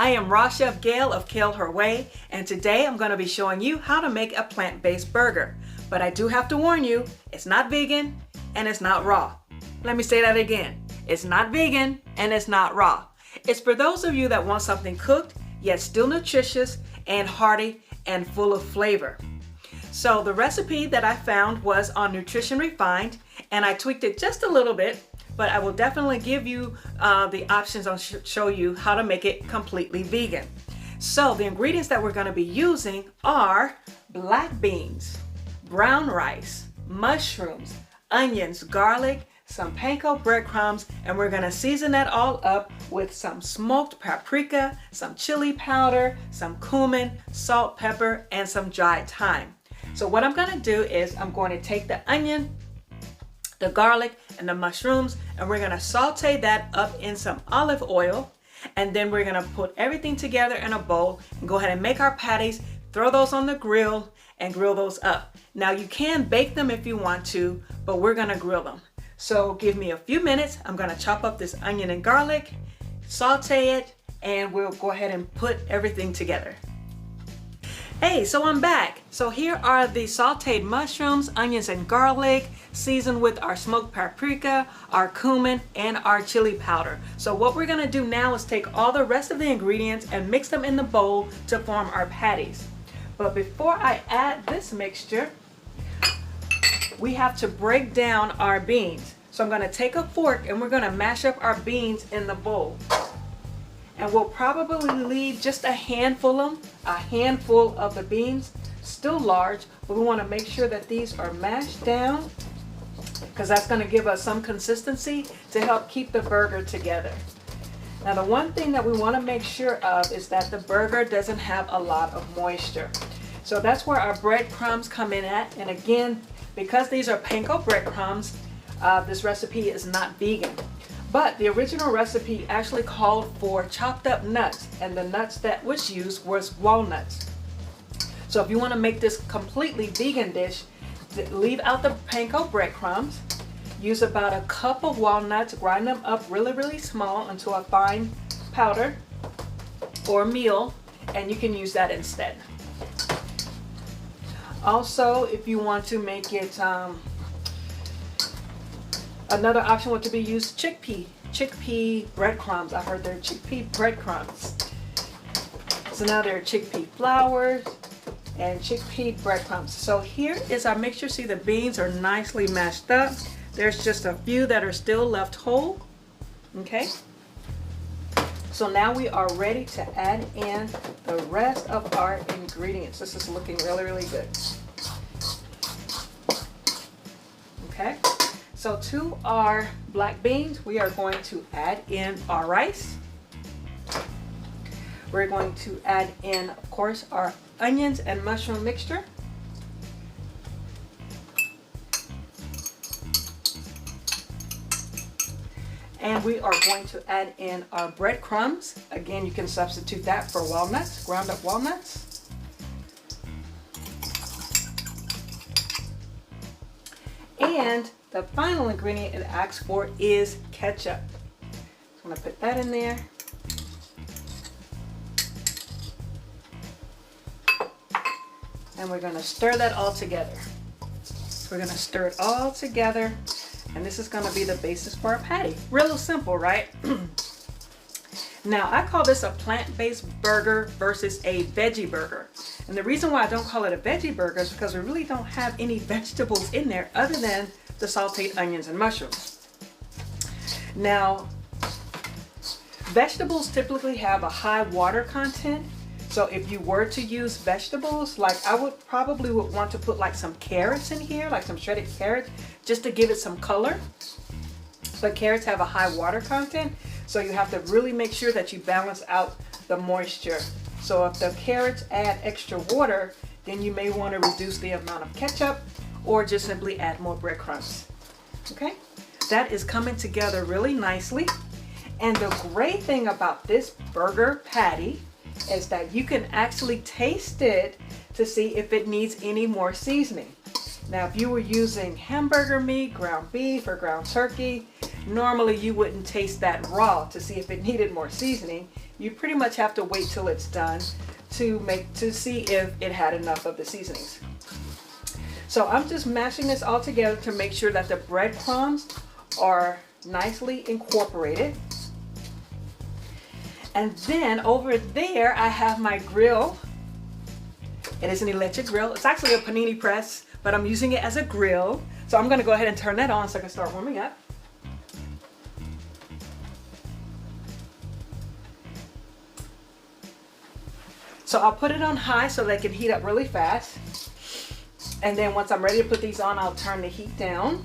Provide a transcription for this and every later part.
I am Raw Chef Gail of Kale Her Way, and today I'm going to be showing you how to make a plant-based burger. But I do have to warn you, it's not vegan and it's not raw. Let me say that again. It's not vegan and it's not raw. It's for those of you that want something cooked, yet still nutritious and hearty and full of flavor. So the recipe that I found was on Nutrition Refined, and I tweaked it just a little bit, but I will definitely give you the options. I'll show you how to make it completely vegan. So the ingredients that we're going to be using are black beans, brown rice, mushrooms, onions, garlic, some panko breadcrumbs, and we're going to season that all up with some smoked paprika, some chili powder, some cumin, salt, pepper, and some dried thyme. So what I'm going to do is I'm going to take the onion, the garlic, and the mushrooms, and we're going to saute that up in some olive oil, and then we're going to put everything together in a bowl and go ahead and make our patties, throw those on the grill, and grill those up. Now you can bake them if you want to, but we're going to grill them. So give me a few minutes. I'm going to chop up this onion and garlic, saute it, and we'll go ahead and put everything together. Hey, so I'm back. So here are the sauteed mushrooms, onions, and garlic, seasoned with our smoked paprika, our cumin, and our chili powder. So what we're gonna do now is take all the rest of the ingredients and mix them in the bowl to form our patties. But before I add this mixture, we have to break down our beans. So I'm gonna take a fork and we're gonna mash up our beans in the bowl. And we'll probably leave just a handful of the beans, still large, but we want to make sure that these are mashed down because that's going to give us some consistency to help keep the burger together. Now the one thing that we want to make sure of is that the burger doesn't have a lot of moisture. So that's where our breadcrumbs come in at. And again, because these are panko breadcrumbs, this recipe is not vegan. But the original recipe actually called for chopped up nuts, and the nuts that was used was walnuts. So if you want to make this completely vegan dish, leave out the panko breadcrumbs, use about a cup of walnuts, grind them up really small into a fine powder or meal, and you can use that instead. Also, if you want to make it another option would to be used chickpea breadcrumbs. I heard they're chickpea breadcrumbs. So now they're chickpea flour and chickpea breadcrumbs. So here is our mixture. See, the beans are nicely mashed up. There's just a few that are still left whole. Okay. So now we are ready to add in the rest of our ingredients. This is looking really good. Okay. So to our black beans, we are going to add in our rice. We're going to add in, of course, our onions and mushroom mixture. And we are going to add in our breadcrumbs. Again, you can substitute that for walnuts, ground up walnuts. And the final ingredient it asks for is ketchup. So I'm going to put that in there. And we're going to stir that all together. So we're going to stir it all together, and this is going to be the basis for our patty. Real simple, right? Now, I call this a plant-based burger versus a veggie burger. And the reason why I don't call it a veggie burger is because we really don't have any vegetables in there other than the sauteed onions and mushrooms. Now, vegetables typically have a high water content. So if you were to use vegetables, like I would probably want to put like some carrots in here, like some shredded carrots, just to give it some color. But carrots have a high water content, so you have to really make sure that you balance out the moisture. So if the carrots add extra water, then you may want to reduce the amount of ketchup or just simply add more breadcrumbs. Okay, that is coming together really nicely. And the great thing about this burger patty is that you can actually taste it to see if it needs any more seasoning. Now, if you were using hamburger meat, ground beef, or ground turkey, normally you wouldn't taste that raw to see if it needed more seasoning. You pretty much have to wait till it's done to see if it had enough of the seasonings. So I'm just mashing this all together to make sure that the breadcrumbs are nicely incorporated. And then over there I have my grill. It is an electric grill. It's actually a panini press, but I'm using it as a grill. So I'm gonna go ahead and turn that on so I can start warming up. So I'll put it on high so they can heat up really fast. And then once I'm ready to put these on, I'll turn the heat down.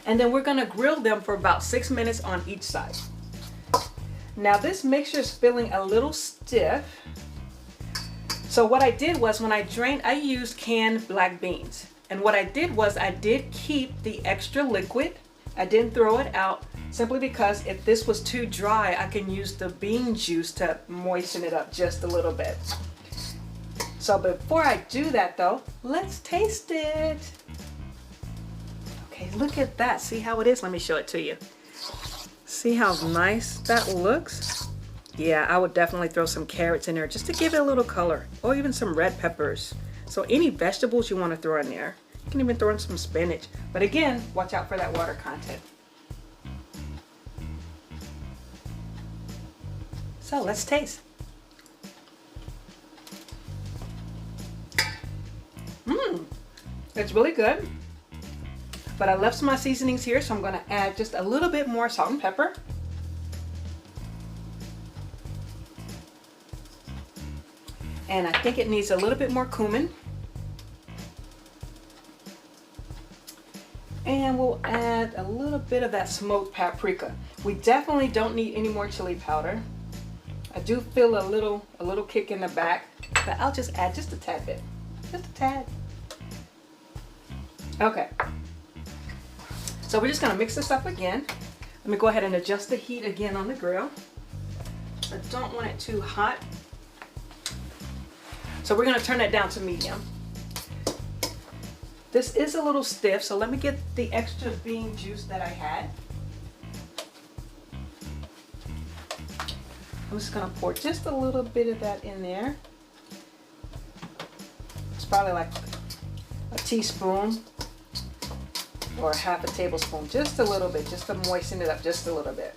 And then we're gonna grill them for about 6 minutes on each side. Now this mixture is feeling a little stiff. So what I did was when I drained, I used canned black beans. And what I did was I did keep the extra liquid. I didn't throw it out simply because if this was too dry, I can use the bean juice to moisten it up just a little bit. So before I do that though, let's taste it. Okay, look at that. See how it is? Let me show it to you. See how nice that looks? Yeah, I would definitely throw some carrots in there just to give it a little color, or even some red peppers. So any vegetables you want to throw in there. You can even throw in some spinach. But again, watch out for that water content. So let's taste. It's really good. But I left some of my seasonings here, so I'm going to add just a little bit more salt and pepper. And I think it needs a little bit more cumin. And we'll add a little bit of that smoked paprika. We definitely don't need any more chili powder. I do feel a little kick in the back, but I'll just add just a tad bit. Just a tad. Okay. So we're just gonna mix this up again. Let me go ahead and adjust the heat again on the grill. I don't want it too hot. So we're gonna turn it down to medium. This is a little stiff, so let me get the extra bean juice that I had. I'm just gonna pour just a little bit of that in there. It's probably like a teaspoon or half a tablespoon, just a little bit, just to moisten it up just a little bit.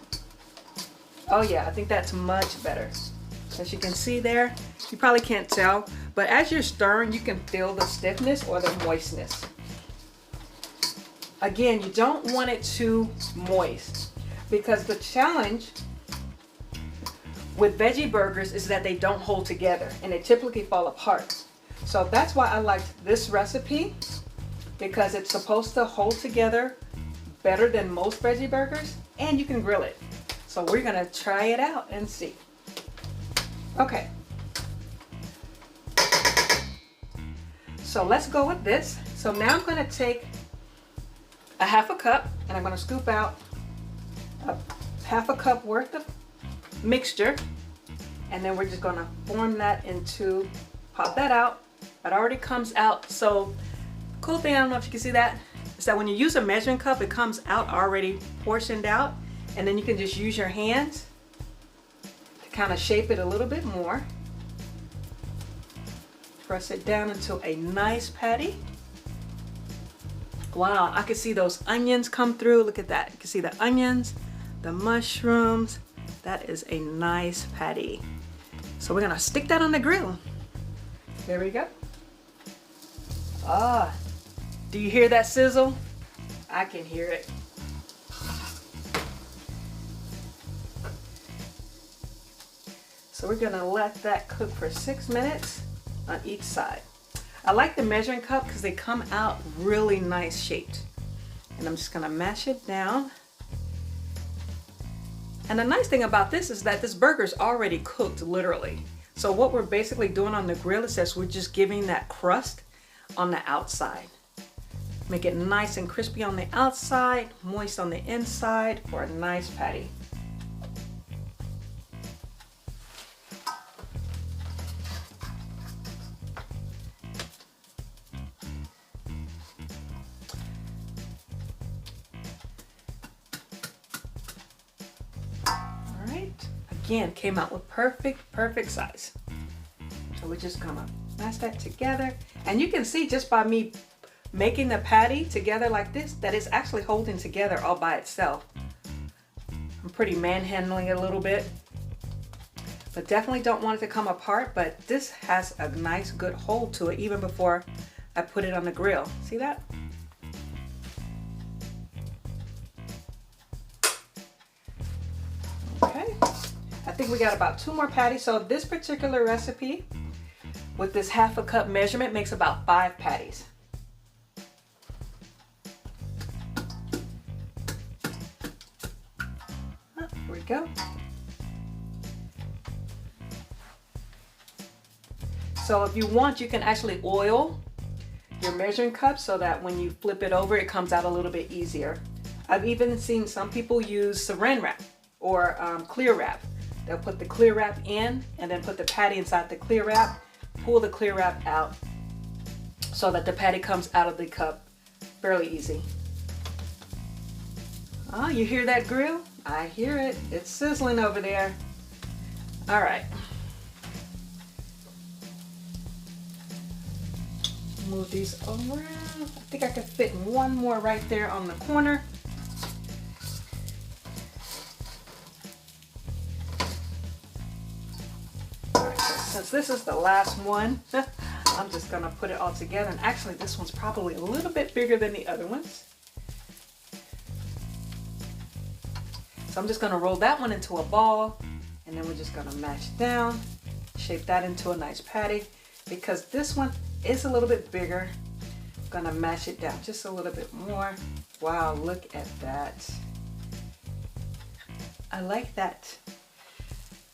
Oh yeah, I think that's much better. As you can see there, you probably can't tell, but as you're stirring, you can feel the stiffness or the moistness. Again, you don't want it too moist, because the challenge with veggie burgers is that they don't hold together and they typically fall apart. So that's why I liked this recipe, because it's supposed to hold together better than most veggie burgers, and you can grill it. So we're gonna try it out and see. Okay. So let's go with this. So now I'm gonna take a half a cup and I'm gonna scoop out a half a cup worth of mixture, and then we're just gonna form that into, pop that out. It already comes out. So cool thing, I don't know if you can see that, is that when you use a measuring cup, it comes out already portioned out, and then you can just use your hands to kind of shape it a little bit more. Press it down into a nice patty. Wow, I can see those onions come through. Look at that. You can see the onions, the mushrooms. That is a nice patty. So we're gonna stick that on the grill. There we go. Ah, do you hear that sizzle? I can hear it. So we're gonna let that cook for 6 minutes on each side. I like the measuring cup because they come out really nice shaped. And I'm just gonna mash it down. And the nice thing about this is that this burger's already cooked, literally. So what we're basically doing on the grill is that we're just giving that crust on the outside. Make it nice and crispy on the outside, moist on the inside for a nice patty. again, came out with perfect size. So we're just gonna mash that together. And you can see just by me making the patty together like this, that it's actually holding together all by itself. I'm pretty manhandling it a little bit, but definitely don't want it to come apart, but this has a nice good hold to it even before I put it on the grill. See that? Okay, I think we got about 2 more patties. So this particular recipe with this 1/2 cup measurement makes about 5 patties. Here we go. So if you want, you can actually oil your measuring cup so that when you flip it over, it comes out a little bit easier. I've even seen some people use saran wrap or clear wrap. They'll put the clear wrap in and then put the patty inside the clear wrap, pull the clear wrap out so that the patty comes out of the cup fairly easy. Oh, you hear that grill? I hear it. It's sizzling over there. All right. Move these around. I think I could fit one more right there on the corner. All right, so since this is the last one, I'm just gonna put it all together. And actually this one's probably a little bit bigger than the other ones. So I'm just gonna roll that one into a ball, and then we're just gonna mash down, shape that into a nice patty. Because this one is a little bit bigger, I'm gonna mash it down just a little bit more. Wow, look at that. I like that.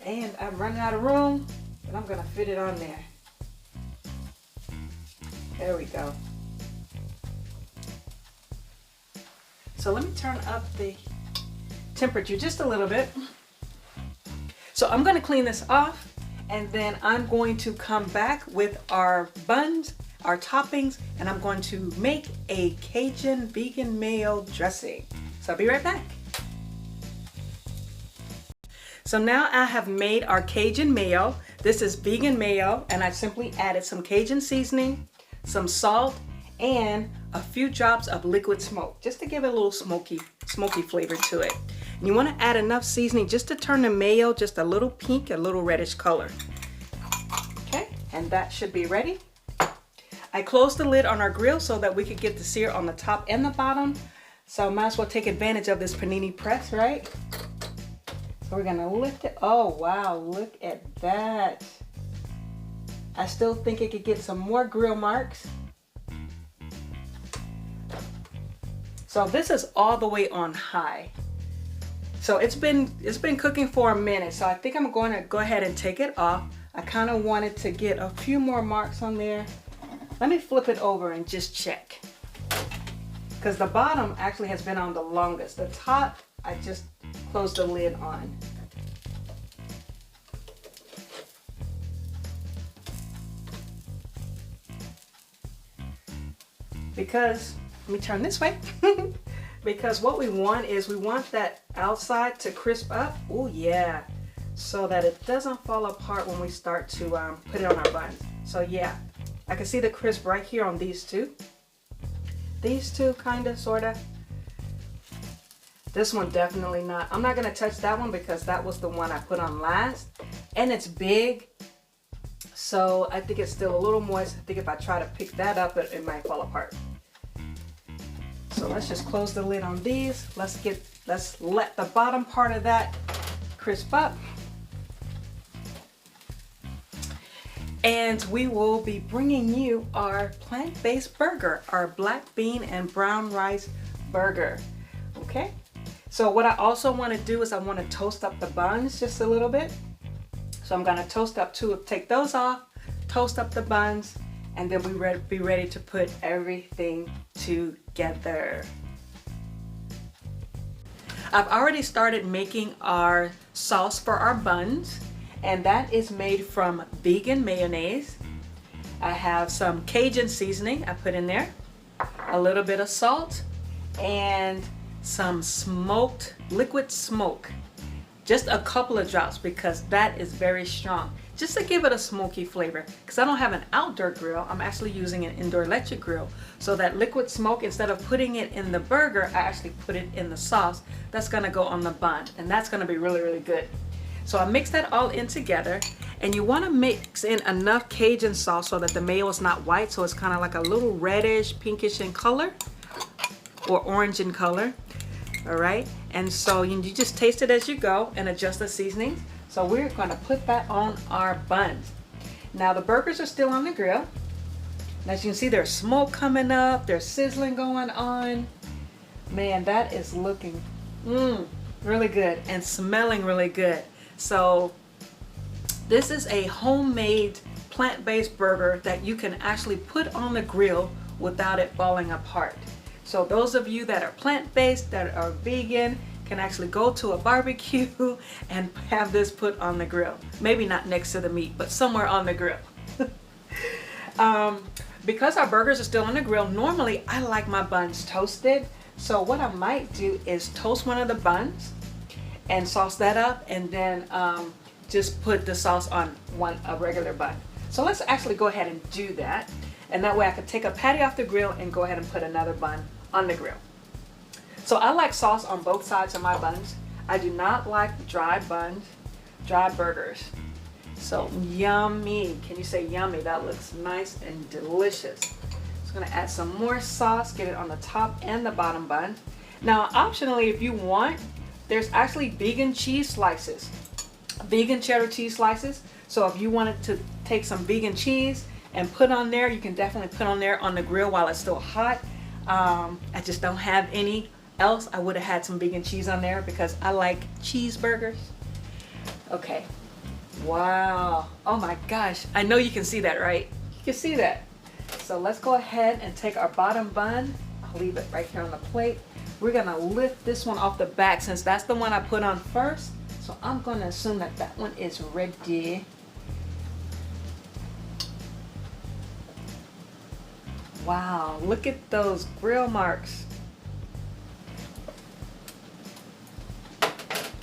And I'm running out of room, but I'm gonna fit it on there. There we go. So let me turn up the temperature just a little bit. So I'm gonna clean this off, and then I'm going to come back with our buns, our toppings, and I'm going to make a Cajun vegan mayo dressing. So I'll be right back. So now I have made our Cajun mayo. This is vegan mayo, and I simply added some Cajun seasoning, some salt, and a few drops of liquid smoke, just to give it a little smoky flavor to it. And you want to add enough seasoning just to turn the mayo just a little pink, a little reddish color. Okay, and that should be ready. I closed the lid on our grill so that we could get the sear on the top and the bottom. So I might as well take advantage of this panini press, right? So we're gonna lift it. Oh wow, look at that. I still think it could get some more grill marks. So this is all the way on high. So it's been cooking for a minute. So I think I'm going to go ahead and take it off. I kind of wanted to get a few more marks on there. Let me flip it over and just check. Because the bottom actually has been on the longest. The top, I just closed the lid on. Because, let me turn this way. Because what we want is we want that outside to crisp up. Oh yeah. So that it doesn't fall apart when we start to put it on our buns. So yeah, I can see the crisp right here on these two. These two kind of, sort of. This one definitely not. I'm not gonna touch that one because that was the one I put on last. And it's big. So I think it's still a little moist. I think if I try to pick that up, it might fall apart. So let's just close the lid on these. Let's let the bottom part of that crisp up. And we will be bringing you our plant-based burger, our black bean and brown rice burger. Okay? So what I also want to do is I want to toast up the buns just a little bit. So I'm going to toast up take those off, toast up the buns, and then we be ready to put everything together. I've already started making our sauce for our buns, and that is made from vegan mayonnaise. I have some Cajun seasoning I put in there, a little bit of salt, and some smoked liquid smoke. Just a couple of drops because that is very strong. Just to give it a smoky flavor. Because I don't have an outdoor grill, I'm actually using an indoor electric grill. So that liquid smoke, instead of putting it in the burger, I actually put it in the sauce that's gonna go on the bun. And that's gonna be really, really good. So I mix that all in together, and you wanna mix in enough Cajun sauce so that the mayo is not white, so it's kind of like a little reddish, pinkish in color, or orange in color. All right, and so you just taste it as you go and adjust the seasonings. So we're gonna put that on our buns. Now the burgers are still on the grill. And as you can see, there's smoke coming up, there's sizzling going on. Man, that is looking really good and smelling really good. So this is a homemade plant-based burger that you can actually put on the grill without it falling apart. So those of you that are plant-based, that are vegan, can actually go to a barbecue and have this put on the grill. Maybe not next to the meat, but somewhere on the grill. Because our burgers are still on the grill, normally I like my buns toasted. So what I might do is toast one of the buns and sauce that up, and then just put the sauce on a regular bun. So let's actually go ahead and do that. And that way I could take a patty off the grill and go ahead and put another bun on the grill. So I like sauce on both sides of my buns. I do not like dry buns, dry burgers. So yummy. Can you say yummy? That looks nice and delicious. Just gonna add some more sauce, get it on the top and the bottom bun. Now optionally, if you want, there's actually vegan cheese slices, vegan cheddar cheese slices. So if you wanted to take some vegan cheese and put on there, you can definitely put on there on the grill while it's still hot. I just don't have any else. I would have had some vegan cheese on there because I like cheeseburgers. Okay. Wow. Oh my gosh. I know you can see that, right? You can see that. So let's go ahead and take our bottom bun. I'll leave it right here on the plate. We're gonna lift this one off the back since that's the one I put on first. So I'm gonna assume that that one is ready. Wow, look at those grill marks.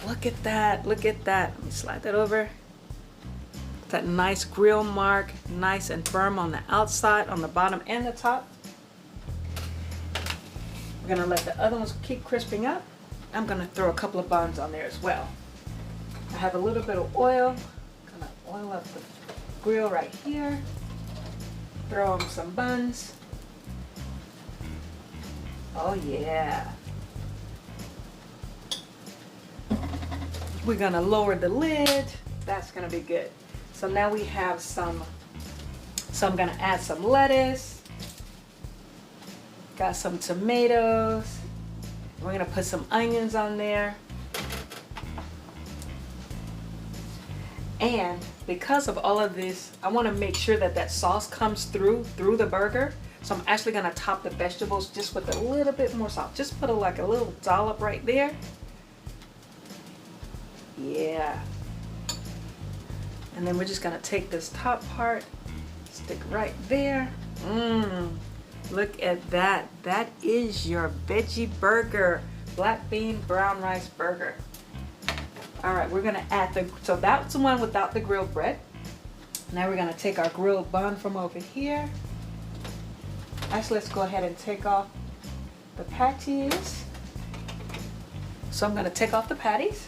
Look at that, look at that. Let me slide that over. That nice grill mark, nice and firm on the outside, on the bottom and the top. We're gonna let the other ones keep crisping up. I'm gonna throw a couple of buns on there as well. I have a little bit of oil. I'm gonna oil up the grill right here. Throw on some buns. Oh yeah. We're gonna lower the lid. That's gonna be good. So now we have some, so I'm gonna add some lettuce. Got some tomatoes. We're gonna put some onions on there. And because of all of this, I wanna make sure that that sauce comes through the burger. So I'm actually gonna top the vegetables just with a little bit more salt. Just put like a little dollop right there. Yeah. And then we're just gonna take this top part, stick right there. Look at that. That is your veggie burger, black bean brown rice burger. All right, we're gonna add so that's the one without the grilled bread. Now we're gonna take our grilled bun from over here. Actually, let's go ahead and take off the patties. So I'm gonna take off the patties.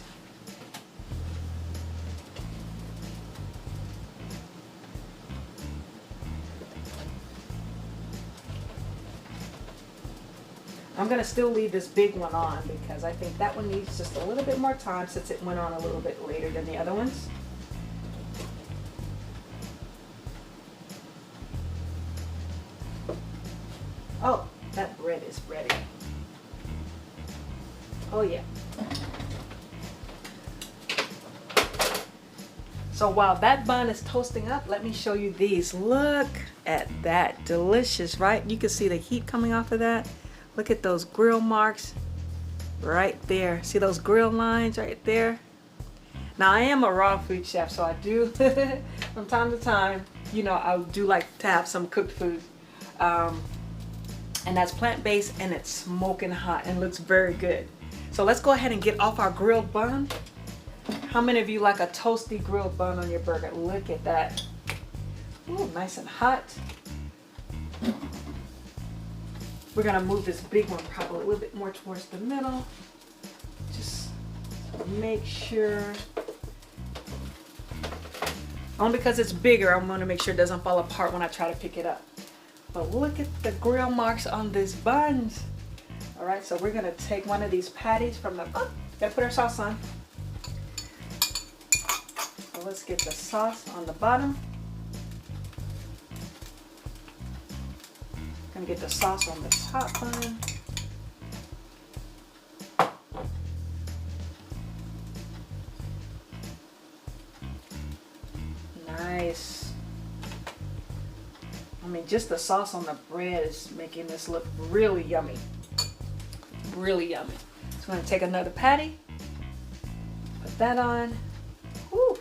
I'm gonna still leave this big one on because I think that one needs just a little bit more time since it went on a little bit later than the other ones. Oh, that bread is ready. Oh yeah. So while that bun is toasting up, let me show you these. Look at that, delicious, right? You can see the heat coming off of that. Look at those grill marks right there. See those grill lines right there? Now I am a raw food chef, so I do, from time to time, you know, I do like to have some cooked food. And that's plant-based and it's smoking hot and looks very good. So let's go ahead and get off our grilled bun. How many of you like a toasty grilled bun on your burger? Look at that. Ooh, nice and hot. We're gonna move this big one probably a little bit more towards the middle. Just make sure. Only because it's bigger, I'm gonna make sure it doesn't fall apart when I try to pick it up. But look at the grill marks on these buns. All right, so we're gonna take one of these patties from the, gotta put our sauce on. So let's get the sauce on the bottom. Gonna get the sauce on the top bun. Nice. I mean, just the sauce on the bread is making this look really yummy. Really yummy. So I'm gonna take another patty, put that on. Woo.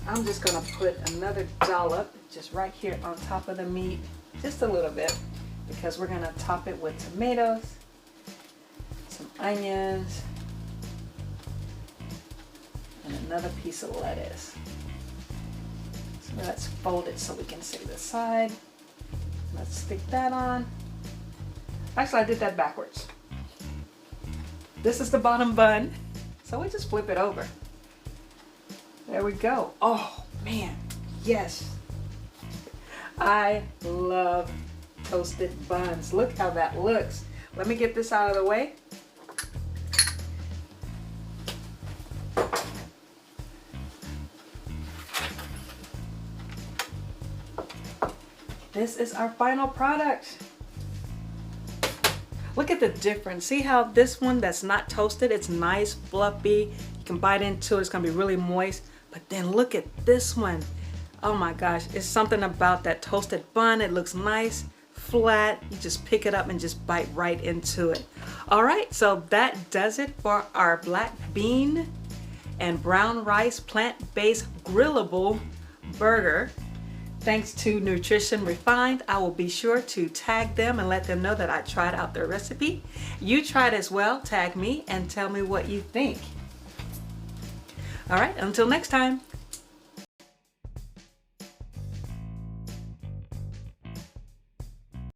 I'm just gonna put another dollop just right here on top of the meat, just a little bit, because we're gonna top it with tomatoes, some onions, and another piece of lettuce. So let's fold it so we can see the side. Let's stick that on. Actually, I did that backwards. This is the bottom bun, so we just flip it over. There we go. Oh man, yes. I love toasted buns. Look how that looks. Let me get this out of the way. This is our final product. Look at the difference. See how this one that's not toasted, it's nice, fluffy. You can bite into it, it's gonna be really moist. But then look at this one. Oh my gosh, it's something about that toasted bun. It looks nice, flat. You just pick it up and just bite right into it. All right, so that does it for our black bean and brown rice plant-based grillable burger. Thanks to Nutrition Refined, I will be sure to tag them and let them know that I tried out their recipe. You tried as well, tag me and tell me what you think. All right, until next time,